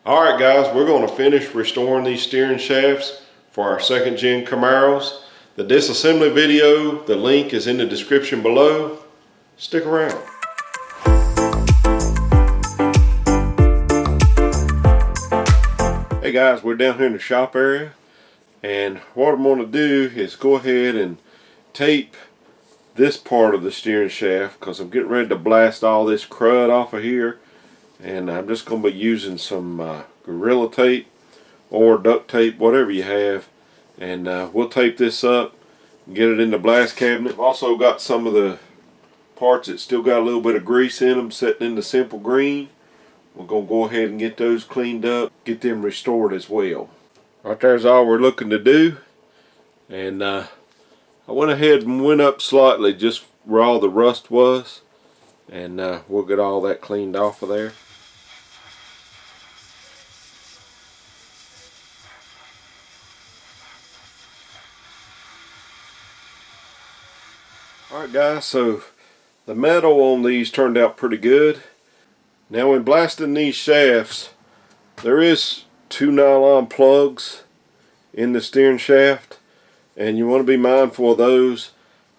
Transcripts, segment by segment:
Alright guys, we're going to finish restoring these steering shafts for our 2nd gen Camaros. The disassembly video, the link is in the description below. Stick around. Hey guys, we're down here in the shop area, and what I'm going to do is go ahead and tape this part of the steering shaft because I'm getting ready to blast all this crud off of here, and I'm just going to be using some Gorilla tape or duct tape, whatever you have, and we'll tape this up and get it in the blast cabinet. I've also got some of the parts that still got a little bit of grease in them sitting in the simple green. We're going to go ahead and get those cleaned up, get them restored as well. Right there's all we're looking to do, and I went ahead and went up slightly just where all the rust was, and we'll get all that cleaned off of there. Alright guys, so the metal on these turned out pretty good. Now when blasting these shafts, there is 2 nylon plugs in the steering shaft, and you want to be mindful of those.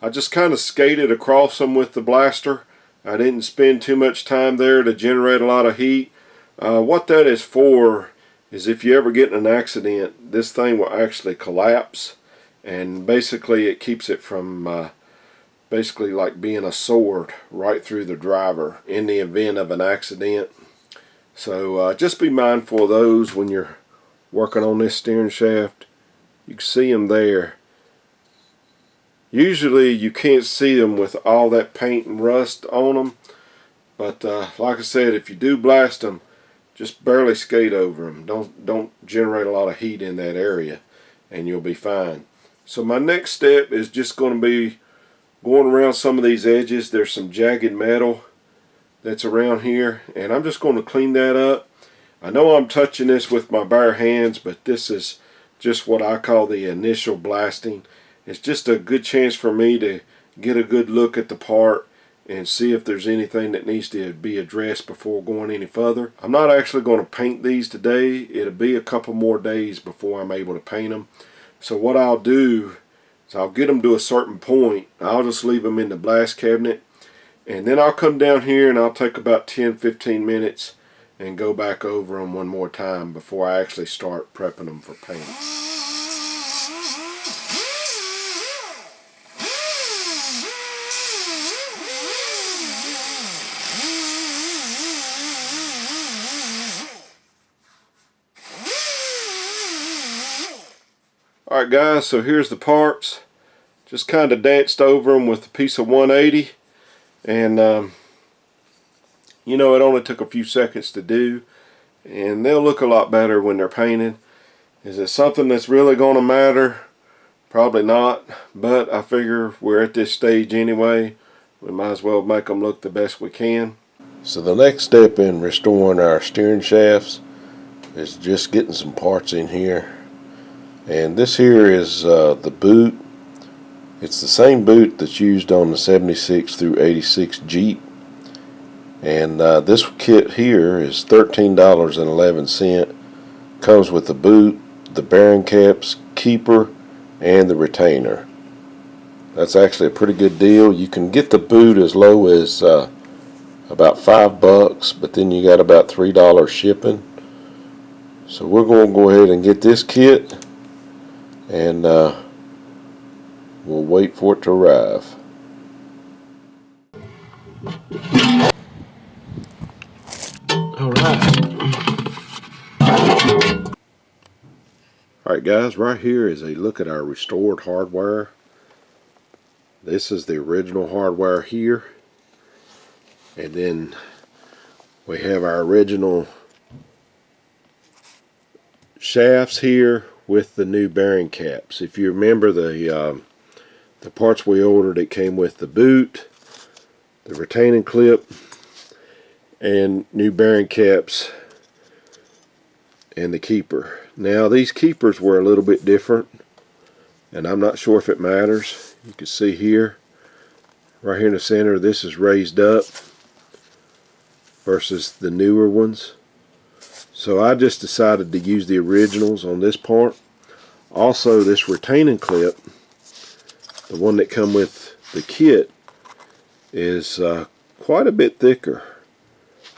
I just kind of skated across them with the blaster. I didn't spend too much time there to generate a lot of heat. What that is for is if you ever get in an accident, this thing will actually collapse, and basically it keeps it from basically like being a sword right through the driver in the event of an accident. So just be mindful of those when you're working on this steering shaft. You can see them there. Usually you can't see them with all that paint and rust on them, but like I said, if you do blast them, just barely skate over them. Don't generate a lot of heat in that area, and you'll be fine. So my next step is just going to be going around some of these edges. There's some jagged metal that's around here, and I'm just going to clean that up. I know I'm touching this with my bare hands, but this is just what I call the initial blasting. It's just a good chance for me to get a good look at the part and see if there's anything that needs to be addressed before going any further. I'm not actually going to paint these today. It'll be a couple more days before I'm able to paint them. So what I'll do is I'll get them to a certain point. I'll just leave them in the blast cabinet, and then I'll come down here and I'll take about 10-15 minutes and go back over them one more time before I actually start prepping them for paint. Alright guys, so here's the parts. Just kind of danced over them with a piece of 180, and you know, it only took a few seconds to do, and they'll look a lot better when they're painted. Is it something that's really going to matter? Probably not, but I figure we're at this stage anyway. We might as well make them look the best we can. So the next step in restoring our steering shafts is just getting some parts in here. And this here is the boot. It's the same boot that's used on the 76 through 86 Jeep. And this kit here is $13.11. Comes with the boot, the bearing caps, keeper, and the retainer. That's actually a pretty good deal. You can get the boot as low as about $5, but then you got about $3 shipping. So we're going to go ahead and get this kit, and we'll wait for it to arrive. Alright guys, right here is a look at our restored hardware. This is the original hardware here, and then we have our original shafts here with the new bearing caps. If you remember the parts we ordered, it came with the boot, the retaining clip, and new bearing caps and the keeper. Now these keepers were a little bit different, and I'm not sure if it matters. You can see here, right here in the center, this is raised up versus the newer ones. So I just decided to use the originals on this part. Also, this retaining clip, the one that come with the kit, is quite a bit thicker.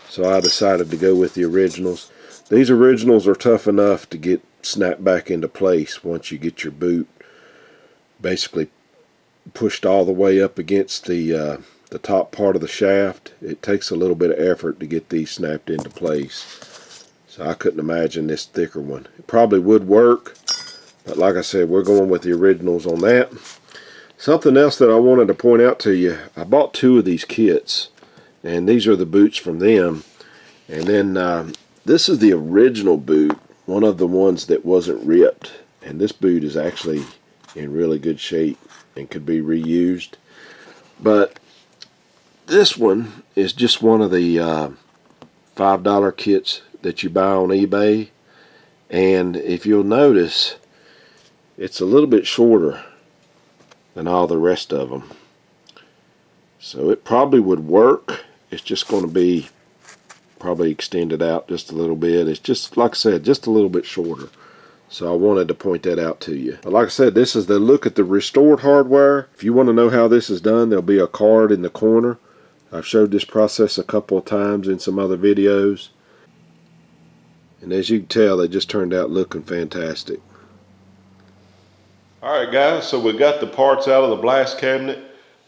So I decided to go with the originals. These originals are tough enough to get snapped back into place once you get your boot basically pushed all the way up against the top part of the shaft. It takes a little bit of effort to get these snapped into place. So I couldn't imagine this thicker one. It probably would work, but like I said, we're going with the originals on that. Something else that I wanted to point out to you, I bought 2 of these kits, and these are the boots from them. And then this is the original boot, one of the ones that wasn't ripped. And this boot is actually in really good shape and could be reused. But this one is just one of the $5 kits that you buy on eBay. And if you'll notice, it's a little bit shorter than all the rest of them. So it probably would work. It's just going to be probably extended out just a little bit. It's just, like I said, just a little bit shorter. So I wanted to point that out to you. But like I said, this is the look at the restored hardware. If you want to know how this is done, there'll be a card in the corner. I've showed this process a couple of times in some other videos. And as you can tell, they just turned out looking fantastic. Alright guys, so we got the parts out of the blast cabinet.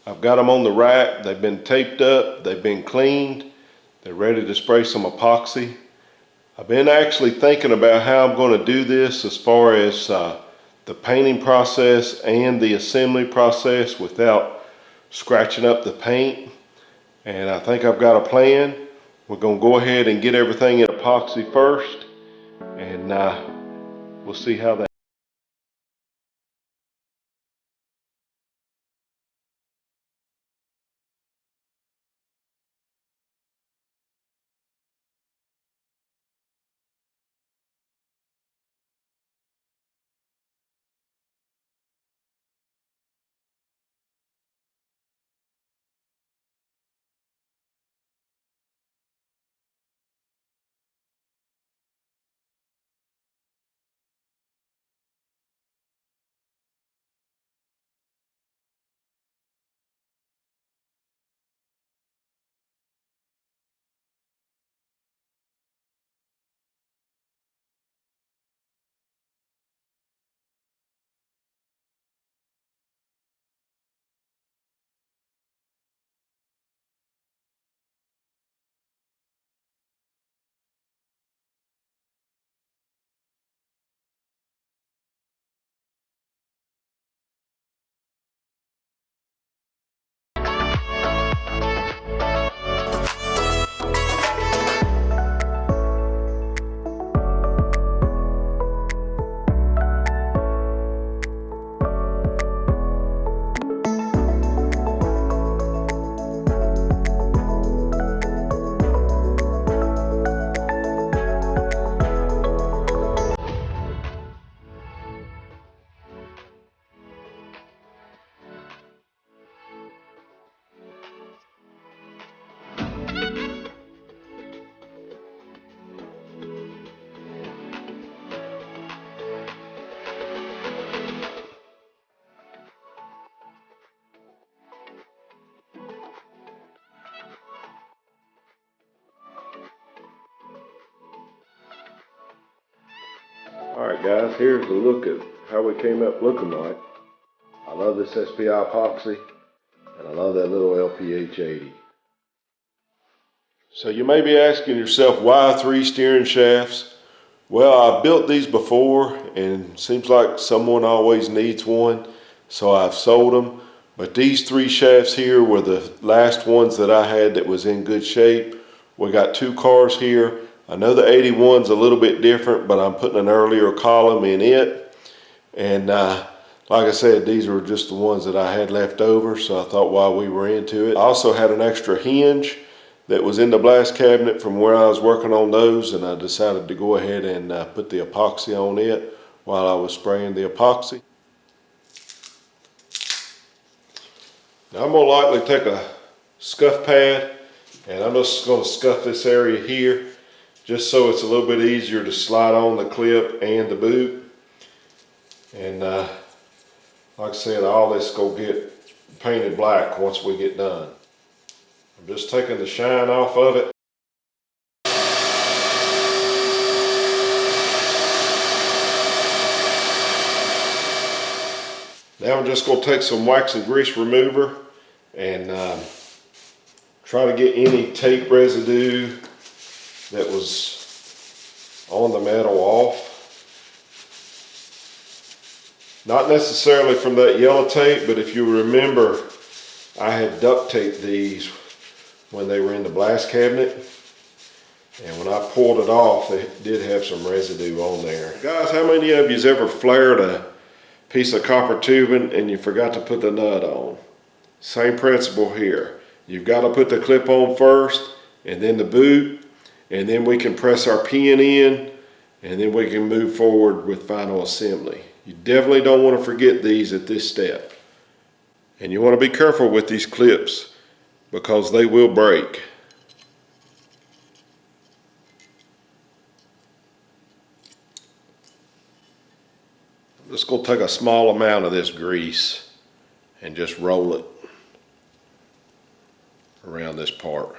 I've got them on the rack. They've been taped up. They've been cleaned. They're ready to spray some epoxy. I've been actually thinking about how I'm going to do this as far as the painting process and the assembly process without scratching up the paint. And I think I've got a plan. We're going to go ahead and get everything in epoxy first, and we'll see how that. Alright guys, here's the look at how we came up looking like. I love this SPI epoxy, and I love that little LPH 80. So you may be asking yourself, why 3 steering shafts? Well, I've built these before, and it seems like someone always needs one, so I've sold them. But these 3 shafts here were the last ones that I had that was in good shape. We got 2 cars here. I know the 81's a little bit different, but I'm putting an earlier column in it. And like I said, these were just the ones that I had left over, so I thought while we were into it. I also had an extra hinge that was in the blast cabinet from where I was working on those, and I decided to go ahead and put the epoxy on it while I was spraying the epoxy. Now I'm going to likely take a scuff pad, and I'm just going to scuff this area here just so it's a little bit easier to slide on the clip and the boot. And like I said, all this will get painted black once we get done. I'm just taking the shine off of it. Now I'm just going to take some wax and grease remover and try to get any tape residue that was on the metal off. Not necessarily from that yellow tape, but if you remember, I had duct taped these when they were in the blast cabinet. And when I pulled it off, they did have some residue on there. Guys, how many of you's ever flared a piece of copper tubing and you forgot to put the nut on? Same principle here. You've got to put the clip on first, and then the boot, and then we can press our pin in, and then we can move forward with final assembly. You definitely don't want to forget these at this step. And you want to be careful with these clips because they will break. I'm just going to take a small amount of this grease and just roll it around this part.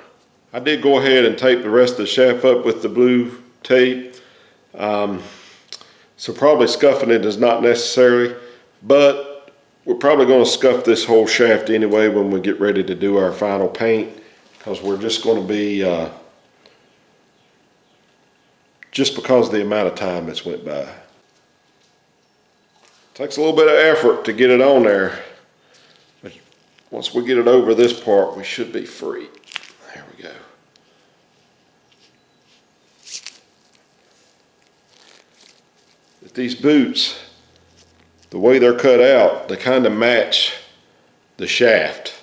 I did go ahead and tape the rest of the shaft up with the blue tape. So probably scuffing it is not necessary, but we're probably going to scuff this whole shaft anyway when we get ready to do our final paint, because we're just going to be, just because of the amount of time that's went by. Takes a little bit of effort to get it on there, but once we get it over this part, we should be free. There we go. But these boots, the way they're cut out, they kind of match the shaft.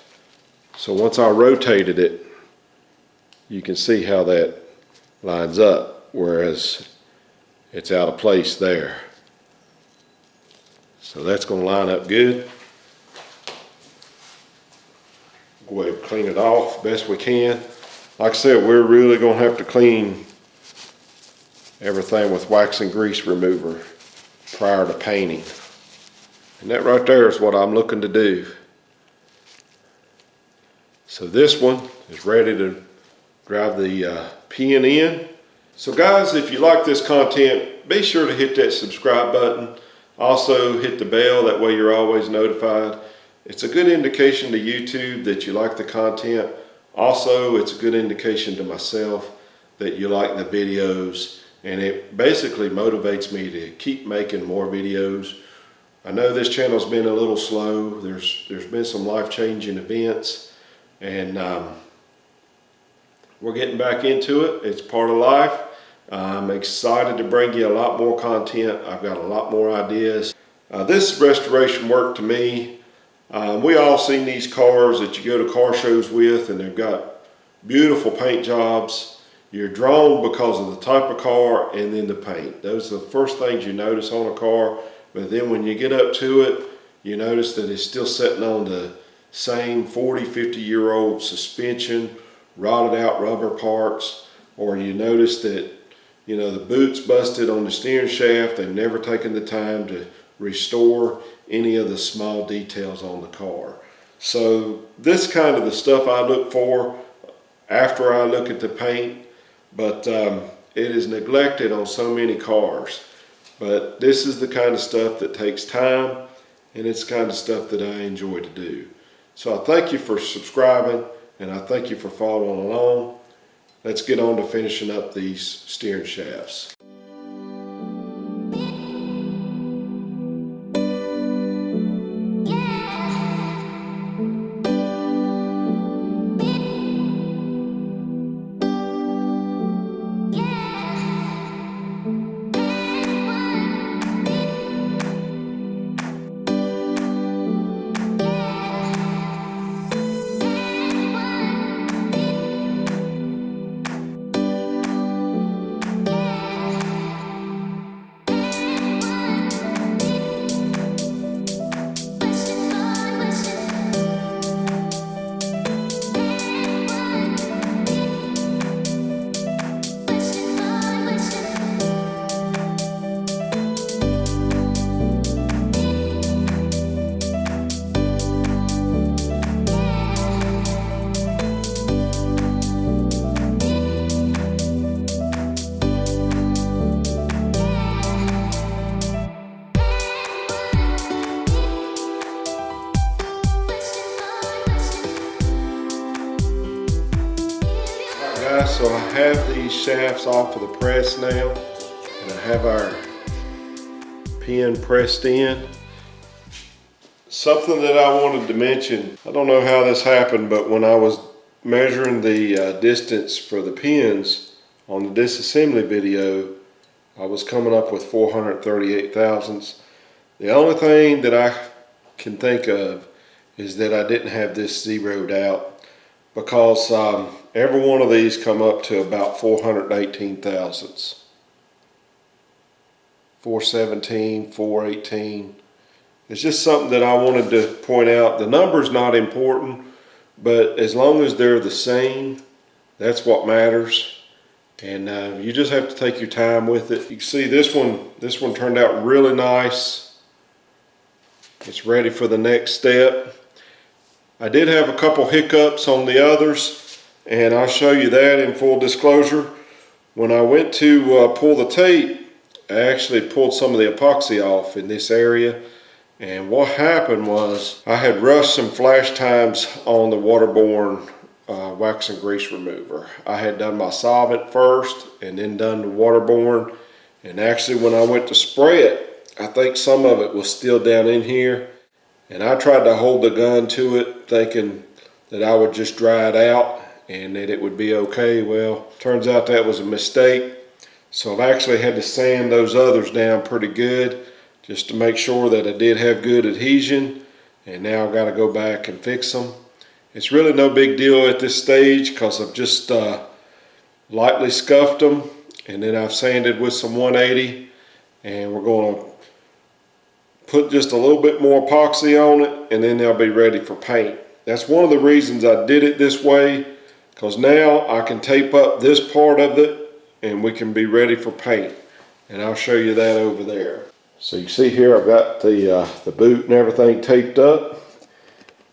So once I rotated it, you can see how that lines up, whereas it's out of place there. So that's going to line up good. Go ahead and clean it off best we can. Like I said, we're really going to have to clean everything with wax and grease remover prior to painting. And that right there is what I'm looking to do. So this one is ready to drive the pin in. So guys, if you like this content, be sure to hit that subscribe button. Also hit the bell, that way you're always notified. It's a good indication to YouTube that you like the content. Also, it's a good indication to myself that you like the videos, and it basically motivates me to keep making more videos. I know this channel's been a little slow. There's been some life-changing events, and we're getting back into it. It's part of life. I'm excited to bring you a lot more content. I've got a lot more ideas. This restoration work to me, we all seen these cars that you go to car shows with, and they've got beautiful paint jobs. You're drawn because of the type of car and then the paint. Those are the first things you notice on a car, but then when you get up to it, you notice that it's still sitting on the same 40, 50-year-old suspension, rotted out rubber parts, or you notice that, you know, the boot's busted on the steering shaft. They've never taken the time to restore any of the small details on the car. So this kind of the stuff I look for after I look at the paint, but it is neglected on so many cars. But this is the kind of stuff that takes time, and it's the kind of stuff that I enjoy to do. So I thank you for subscribing, and I thank you for following along. Let's get on to finishing up these steering shafts. so I have these shafts off of the press now, and I have our pin pressed in. Something that I wanted to mention, I don't know how this happened, but when I was measuring the distance for the pins on the disassembly video, I was coming up with 438 thousandths. The only thing that I can think of is that I didn't have this zeroed out, because every one of these come up to about 418 thousandths. 417, 418. It's just something that I wanted to point out. The number's not important, but as long as they're the same, that's what matters. And you just have to take your time with it. You can see this one turned out really nice. It's ready for the next step. I did have a couple hiccups on the others, and I'll show you that in full disclosure. When I went to pull the tape, I actually pulled some of the epoxy off in this area. And what happened was I had rushed some flash times on the waterborne wax and grease remover. I had done my solvent first and then done the waterborne. And actually when I went to spray it, I think some of it was still down in here. And I tried to hold the gun to it thinking that I would just dry it out and that it would be okay. Well, turns out that was a mistake. So I've actually had to sand those others down pretty good, just to make sure that I did have good adhesion, and now I've got to go back and fix them. It's really no big deal at this stage because I've just lightly scuffed them, and then I've sanded with some 180, and we're going to put just a little bit more epoxy on it, and then they'll be ready for paint. That's one of the reasons I did it this way, because now I can tape up this part of it and we can be ready for paint, and I'll show you that over there. So you see here I've got the boot and everything taped up,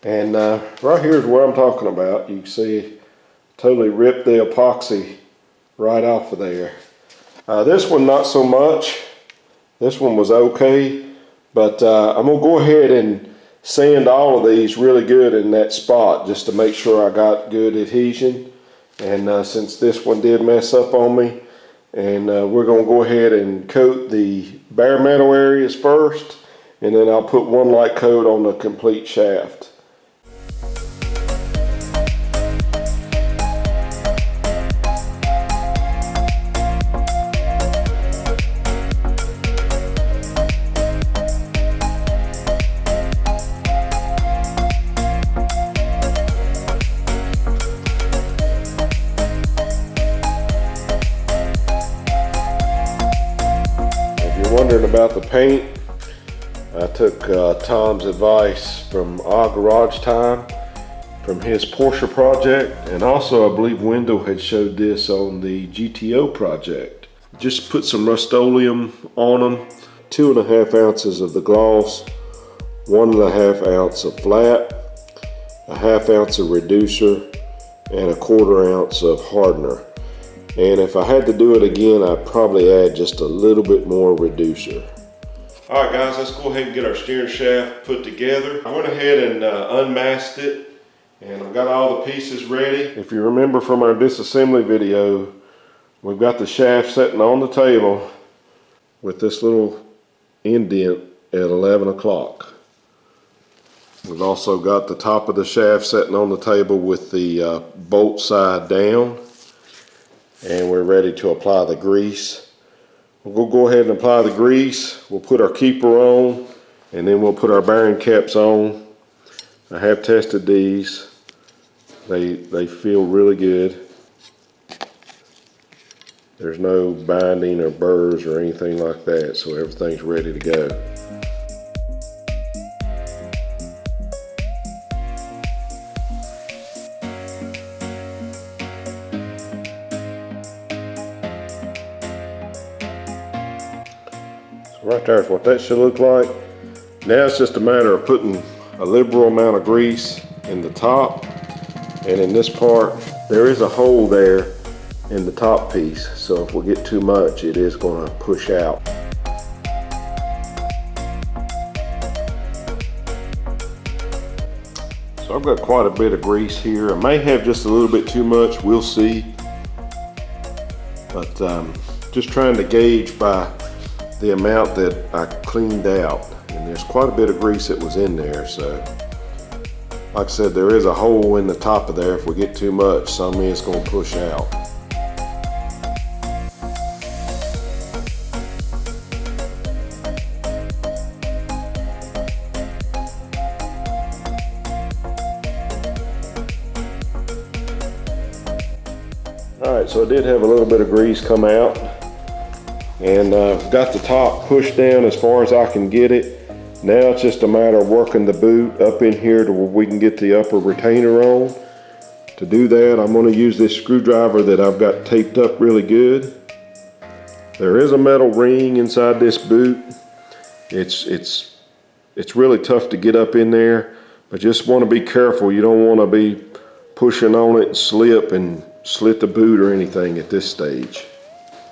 and right here is where I'm talking about. You can see totally ripped the epoxy right off of there. This one not so much. This one was okay, but I'm gonna go ahead and sand all of these really good in that spot just to make sure I got good adhesion. And since this one did mess up on me, and we're going to go ahead and coat the bare metal areas first, and then I'll put one light coat on the complete shaft. Wondering about the paint, I took Tom's advice from Our Garage Time from his Porsche project, and also I believe Wendell had showed this on the GTO project. Just put some Rust-Oleum on them, 2.5 ounces of the gloss, 1.5 ounce of flat, 1/2 ounce of reducer, and 1/4 ounce of hardener. And if I had to do it again, I'd probably add just a little bit more reducer. All right guys, let's go ahead and get our steering shaft put together. I went ahead and unmasked it, and I've got all the pieces ready. If you remember from our disassembly video, we've got the shaft sitting on the table with this little indent at 11 o'clock. We've also got the top of the shaft sitting on the table with the bolt side down. And we're ready to apply the grease. We'll go ahead and apply the grease. We'll put our keeper on, and then we'll put our bearing caps on. I have tested these. They feel really good. There's no binding or burrs or anything like that, so everything's ready to go. Right there is what that should look like. Now it's just a matter of putting a liberal amount of grease in the top, and in this part there is a hole there in the top piece, so if we get too much it is going to push out. So I've got quite a bit of grease here. I may have just a little bit too much, we'll see. but just trying to gauge by the amount that I cleaned out, and there's quite a bit of grease that was in there. So like I said, there is a hole in the top of there. If we get too much, some is going to push out. Alright, so I did have a little bit of grease come out, and got the top pushed down as far as I can get it. Now it's just a matter of working the boot up in here to where we can get the upper retainer on. To do that, I'm going to use this screwdriver that I've got taped up really good. There is a metal ring inside this boot. It's really tough to get up in there, but just want to be careful. You don't want to be pushing on it and slip and slit the boot or anything at this stage.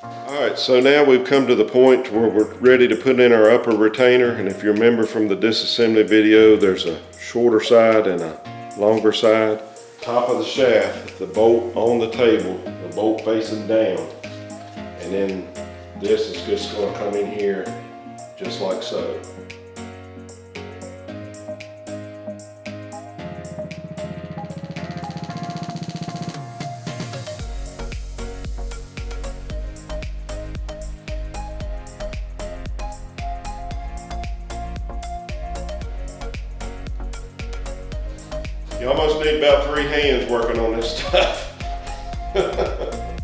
Alright, so now we've come to the point where we're ready to put in our upper retainer, and if you remember from the disassembly video, there's a shorter side and a longer side. Top of the shaft, the bolt on the table, the bolt facing down, and then this is just going to come in here just like so. You almost need about 3 hands working on this stuff.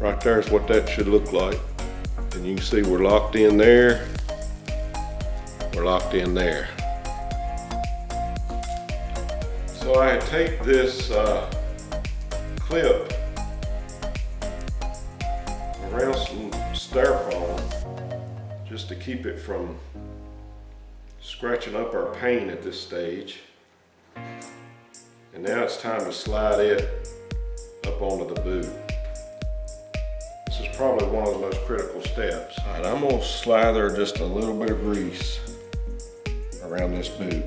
Right there is what that should look like. And you can see we're locked in there. We're locked in there. So I take this clip around some styrofoam just to keep it from scratching up our paint at this stage. And now it's time to slide it up onto the boot. This is probably one of the most critical steps. All right, I'm gonna slather just a little bit of grease around this boot.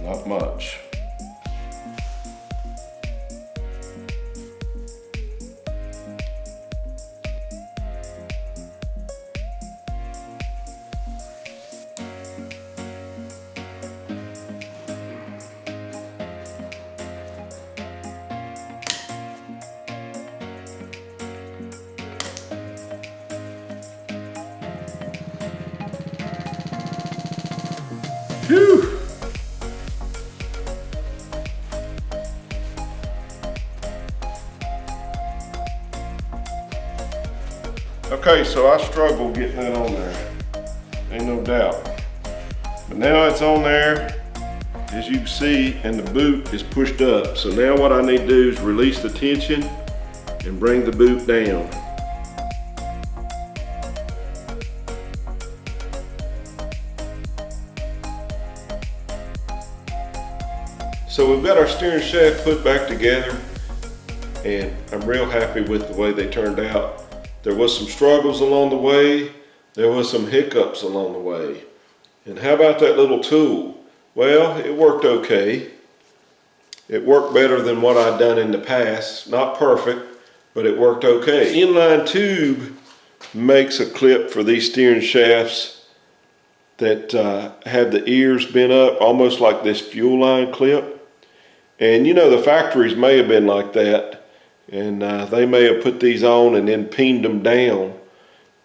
Not much. Whew. Okay, so I struggled getting that on there, ain't no doubt. But now it's on there, as you can see, and the boot is pushed up. So now what I need to do is release the tension and bring the boot down. So we've got our steering shaft put back together, and I'm real happy with the way they turned out. There was some struggles along the way. There was some hiccups along the way. And how about that little tool? Well, it worked okay. It worked better than what I'd done in the past. Not perfect, but it worked okay. Inline tube makes a clip for these steering shafts that have the ears bent up, almost like this fuel line clip. And you know, the factories may have been like that, and they may have put these on and then peened them down.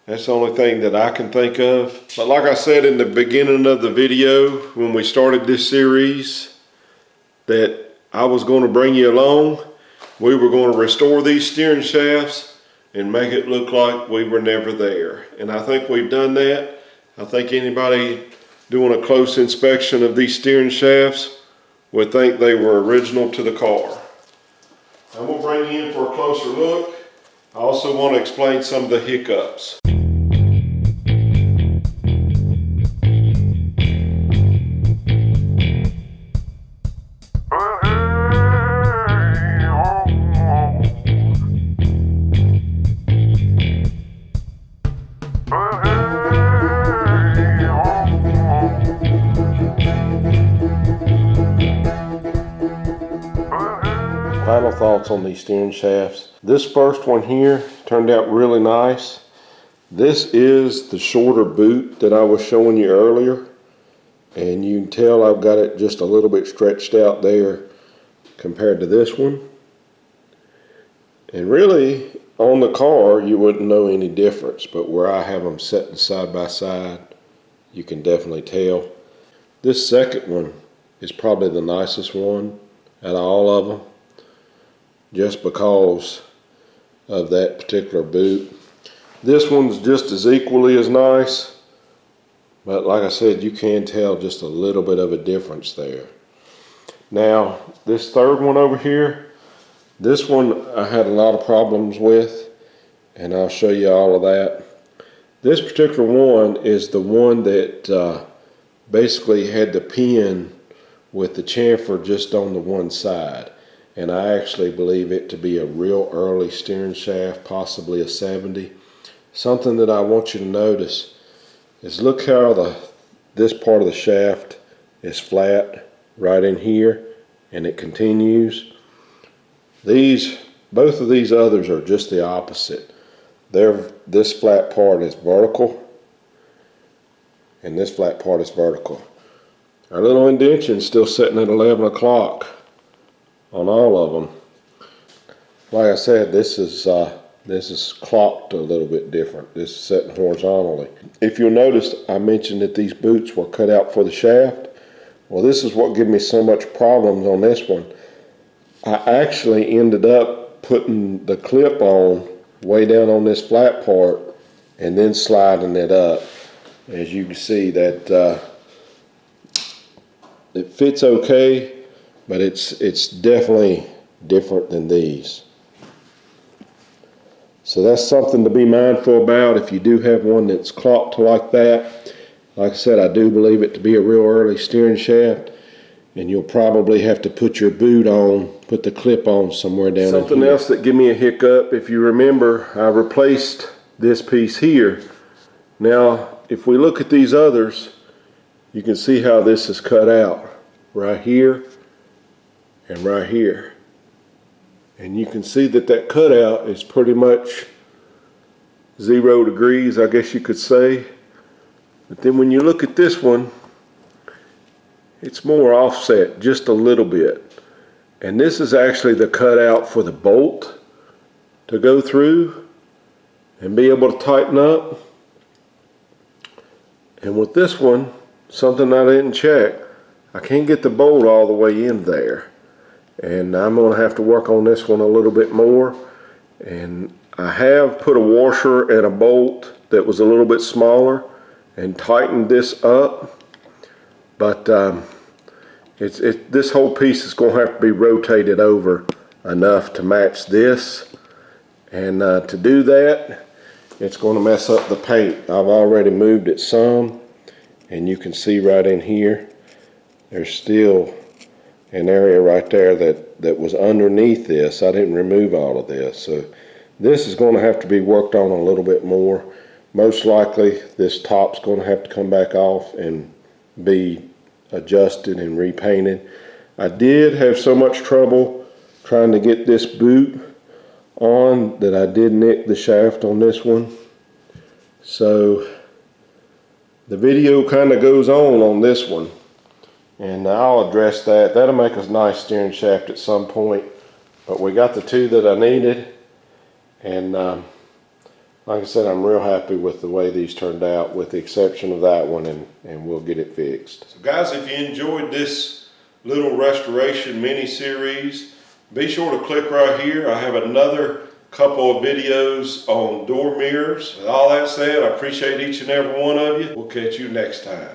That's the only thing that I can think of. But like I said in the beginning of the video, when we started this series, that I was going to bring you along. We were going to restore these steering shafts and make it look like we were never there. And I think we've done that. I think anybody doing a close inspection of these steering shafts would think they were original to the car. I'm going to bring you in for a closer look. I also want to explain some of the hiccups. Final thoughts on these steering shafts. This first one here turned out really nice. This is the shorter boot that I was showing you earlier. And you can tell I've got it just a little bit stretched out there compared to this one. And really, on the car, you wouldn't know any difference. But where I have them set side by side, you can definitely tell. This second one is probably the nicest one out of all of them, just because of that particular boot. This one's just as equally as nice, but like I said, you can tell just a little bit of a difference there. Now, this third one over here, this one I had a lot of problems with, and I'll show you all of that. This particular one is the one that basically had the pin with the chamfer just on the one side. And I actually believe it to be a real early steering shaft, possibly a 70. Something that I want you to notice is look how this part of the shaft is flat right in here, and it continues. Both of these others are just the opposite. This flat part is vertical, and this flat part is vertical. Our little indentation is still sitting at 11 o'clock on all of them. Like I said, this is clocked a little bit different. This is sitting horizontally. If you'll notice, I mentioned that these boots were cut out for the shaft. Well, this is what gave me so much problems on this one. I actually ended up putting the clip on way down on this flat part and then sliding it up. As you can see, that it fits okay, but it's definitely different than these. So that's something to be mindful about if you do have one that's clocked like that. Like I said, I do believe it to be a real early steering shaft, and you'll probably have to put your boot on, put the clip on somewhere down here. Something else that gave me a hiccup, if you remember, I replaced this piece here. Now, if we look at these others, you can see how this is cut out right here and right here. And you can see that that cutout is pretty much 0 degrees, I guess you could say. But then when you look at this one, it's more offset just a little bit. And this is actually the cutout for the bolt to go through and be able to tighten up. And with this one, something I didn't check, I can't get the bolt all the way in there. And I'm going to have to work on this one a little bit more. And I have put a washer and a bolt that was a little bit smaller and tightened this up. But this whole piece is going to have to be rotated over enough to match this. And to do that, it's going to mess up the paint. I've already moved it some. And you can see right in here, there's still an area right there that was underneath this. I didn't remove all of this. So this is going to have to be worked on a little bit more. Most likely this top's going to have to come back off and be adjusted and repainted. I did have so much trouble trying to get this boot on that I did nick the shaft on this one. So the video kind of goes on this one. And I'll address that. That'll make a nice steering shaft at some point. But we got the two that I needed. And like I said, I'm real happy with the way these turned out, with the exception of that one, and we'll get it fixed. So guys, if you enjoyed this little restoration mini-series, be sure to click right here. I have another couple of videos on door mirrors. With all that said, I appreciate each and every one of you. We'll catch you next time.